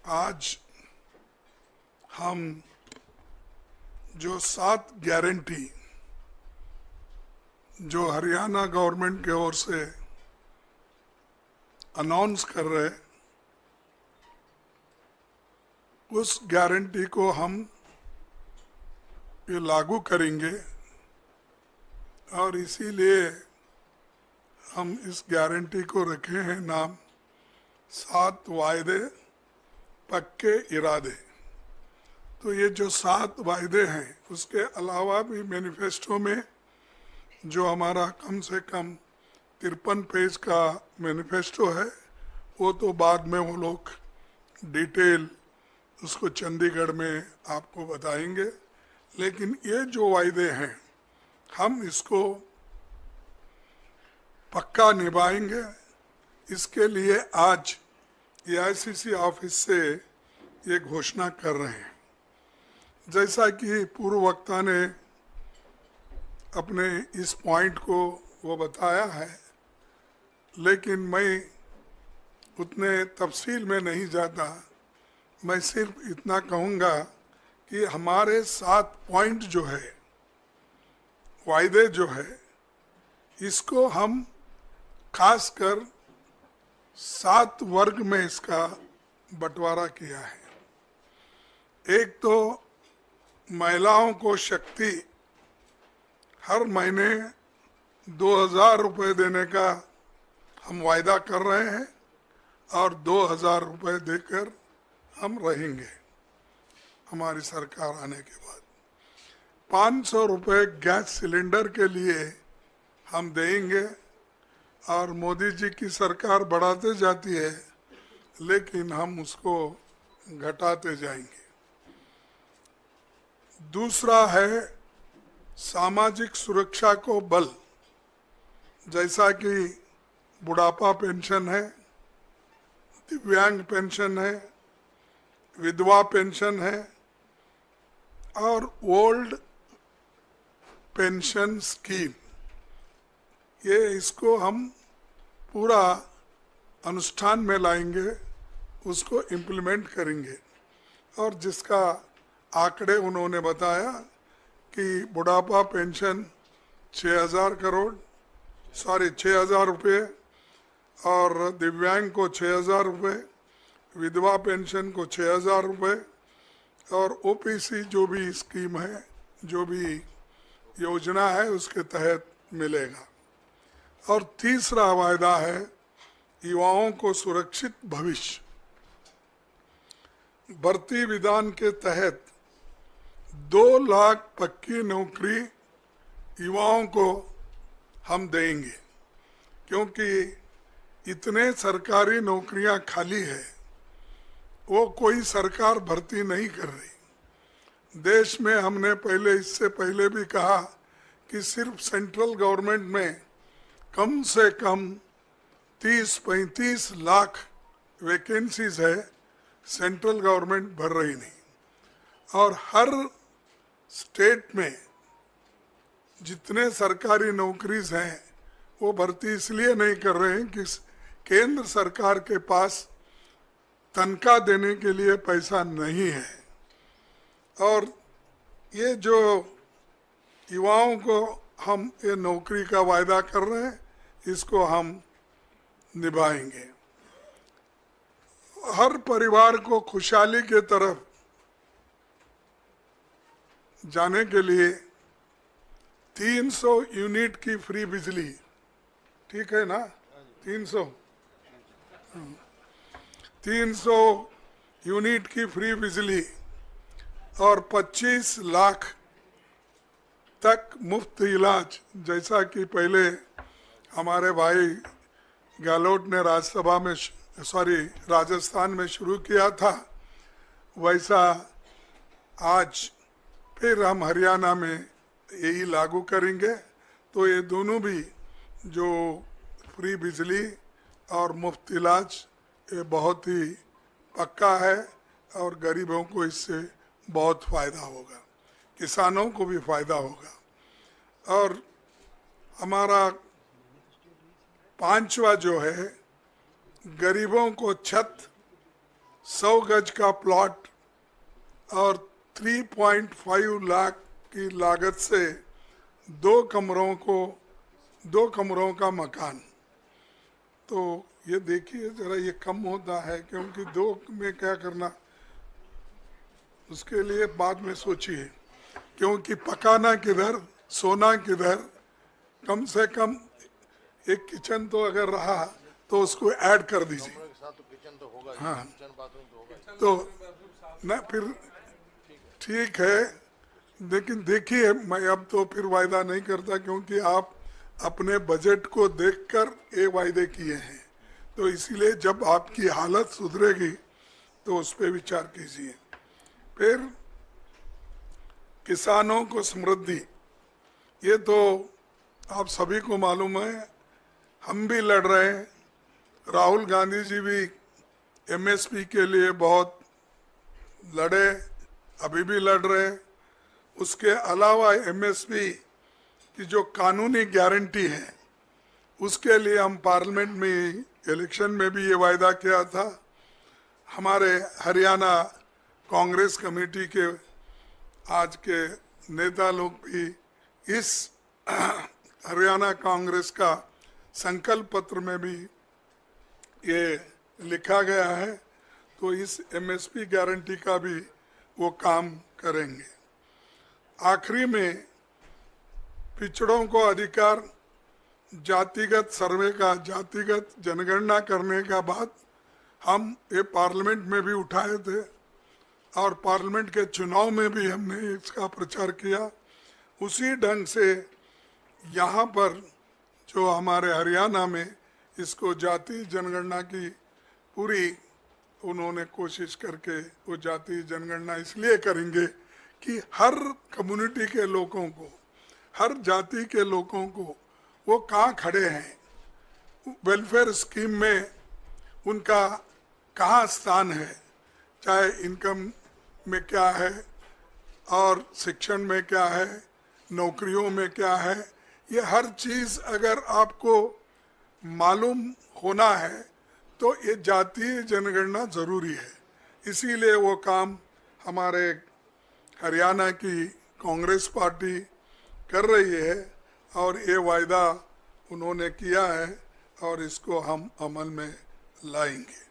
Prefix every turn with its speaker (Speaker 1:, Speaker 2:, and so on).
Speaker 1: आज हम जो 7 गारंटी जो हरियाणा गवर्नमेंट की ओर से अनाउंस कर रहे, उस गारंटी को हम ये लागू करेंगे और इसीलिए हम इस गारंटी को रखे हैं नाम 7 वायदे पक्के इरादे। तो ये जो 7 वायदे हैं, उसके अलावा भी मैनिफेस्टो में जो हमारा कम से कम 53 पेज का मैनिफेस्टो है, वो तो बाद में वो लोग डिटेल उसको चंडीगढ़ में आपको बताएंगे। लेकिन ये जो वायदे हैं, हम इसको पक्का निभाएंगे। इसके लिए आज एआईसीसी ऑफिस से ये घोषणा कर रहे हैं। जैसा कि पूर्व वक्ता ने अपने इस पॉइंट को वो बताया है, लेकिन मैं उतने तफसील में नहीं जाता। मैं सिर्फ इतना कहूँगा कि हमारे 7 पॉइंट जो है, वायदे जो है, इसको हम खासकर 7 वर्ग में इसका बंटवारा किया है। एक तो महिलाओं को शक्ति हर महीने 2000 रुपये देने का हम वायदा कर रहे हैं और 2000 रुपये देकर हम रहेंगे हमारी सरकार आने के बाद। 500 रुपये गैस सिलेंडर के लिए हम देंगे और मोदी जी की सरकार बढ़ाते जाती है, लेकिन हम उसको घटाते जाएंगे। दूसरा है सामाजिक सुरक्षा को बल, जैसा कि बुढ़ापा पेंशन है, दिव्यांग पेंशन है, विधवा पेंशन है और ओल्ड पेंशन स्कीम। ये इसको हम पूरा अनुष्ठान में लाएंगे, उसको इम्प्लीमेंट करेंगे। और जिसका आंकड़े उन्होंने बताया कि बुढ़ापा पेंशन 6000 रुपये और दिव्यांग को 6000 रुपये, विधवा पेंशन को 6000 रुपये और ओपीसी जो भी स्कीम है, जो भी योजना है, उसके तहत मिलेगा। और तीसरा वायदा है युवाओं को सुरक्षित भविष्य। भर्ती विधान के तहत 2 लाख पक्की नौकरी युवाओं को हम देंगे, क्योंकि इतने सरकारी नौकरियां खाली है, वो कोई सरकार भर्ती नहीं कर रही। देश में हमने इससे पहले भी कहा कि सिर्फ सेंट्रल गवर्नमेंट में कम से कम 30-35 लाख वैकेंसीज है, सेंट्रल गवर्नमेंट भर रही नहीं। और हर स्टेट में जितने सरकारी नौकरीज हैं, वो भर्ती इसलिए नहीं कर रहे हैं कि केंद्र सरकार के पास तनख्वाह देने के लिए पैसा नहीं है। और ये जो युवाओं को हम ये नौकरी का वायदा कर रहे हैं, इसको हम निभाएंगे। हर परिवार को खुशहाली के तरफ जाने के लिए 300 यूनिट की फ्री बिजली, ठीक है ना? 300 यूनिट की फ्री बिजली और 25 लाख तक मुफ्त इलाज, जैसा कि पहले हमारे भाई गहलोत ने राजस्थान में शुरू किया था, वैसा आज फिर हम हरियाणा में यही लागू करेंगे। तो ये दोनों भी जो फ्री बिजली और मुफ्त इलाज, ये बहुत ही पक्का है और गरीबों को इससे बहुत फ़ायदा होगा, किसानों को भी फ़ायदा होगा। और हमारा 5वां जो है, गरीबों को छत 100 गज का प्लॉट और 3.5 लाख की लागत से 2 कमरों का मकान। तो ये देखिए जरा, ये कम होता है क्योंकि 2 में क्या करना, उसके लिए बाद में सोचिए, क्योंकि पकाना किधर, सोना किधर। कम से कम एक किचन तो अगर रहा तो उसको ऐड कर दीजिए। हाँ, तो ना फिर ठीक है, लेकिन देखिए मैं अब तो फिर वायदा नहीं करता, क्योंकि आप अपने बजट को देखकर ये वायदे किए हैं। तो इसीलिए जब आपकी हालत सुधरेगी तो उस पर विचार कीजिए। फिर किसानों को समृद्धि, ये तो आप सभी को मालूम है, हम भी लड़ रहे हैं। राहुल गांधी जी भी एमएसपी के लिए बहुत लड़े, अभी भी लड़ रहे हैं। उसके अलावा एमएसपी की जो कानूनी गारंटी है, उसके लिए हम पार्लियामेंट में इलेक्शन में भी ये वायदा किया था। हमारे हरियाणा कांग्रेस कमेटी के आज के नेता लोग भी इस हरियाणा कांग्रेस का संकल्प पत्र में भी ये लिखा गया है। तो इस एमएसपी गारंटी का भी वो काम करेंगे। आखिरी में पिछड़ों को अधिकार, जातिगत सर्वे का, जातिगत जनगणना करने का बात हम ये पार्लियामेंट में भी उठाए थे और पार्लियामेंट के चुनाव में भी हमने इसका प्रचार किया। उसी ढंग से यहाँ पर जो हमारे हरियाणा में इसको जाति जनगणना की पूरी उन्होंने कोशिश करके वो जाति जनगणना इसलिए करेंगे कि हर कम्युनिटी के लोगों को, हर जाति के लोगों को वो कहाँ खड़े हैं, वेलफेयर स्कीम में उनका कहाँ स्थान है, चाहे इनकम में क्या है और शिक्षण में क्या है, नौकरियों में क्या है, ये हर चीज़ अगर आपको मालूम होना है तो ये जातीय जनगणना ज़रूरी है। इसीलिए वो काम हमारे हरियाणा की कांग्रेस पार्टी कर रही है और ये वायदा उन्होंने किया है और इसको हम अमल में लाएंगे।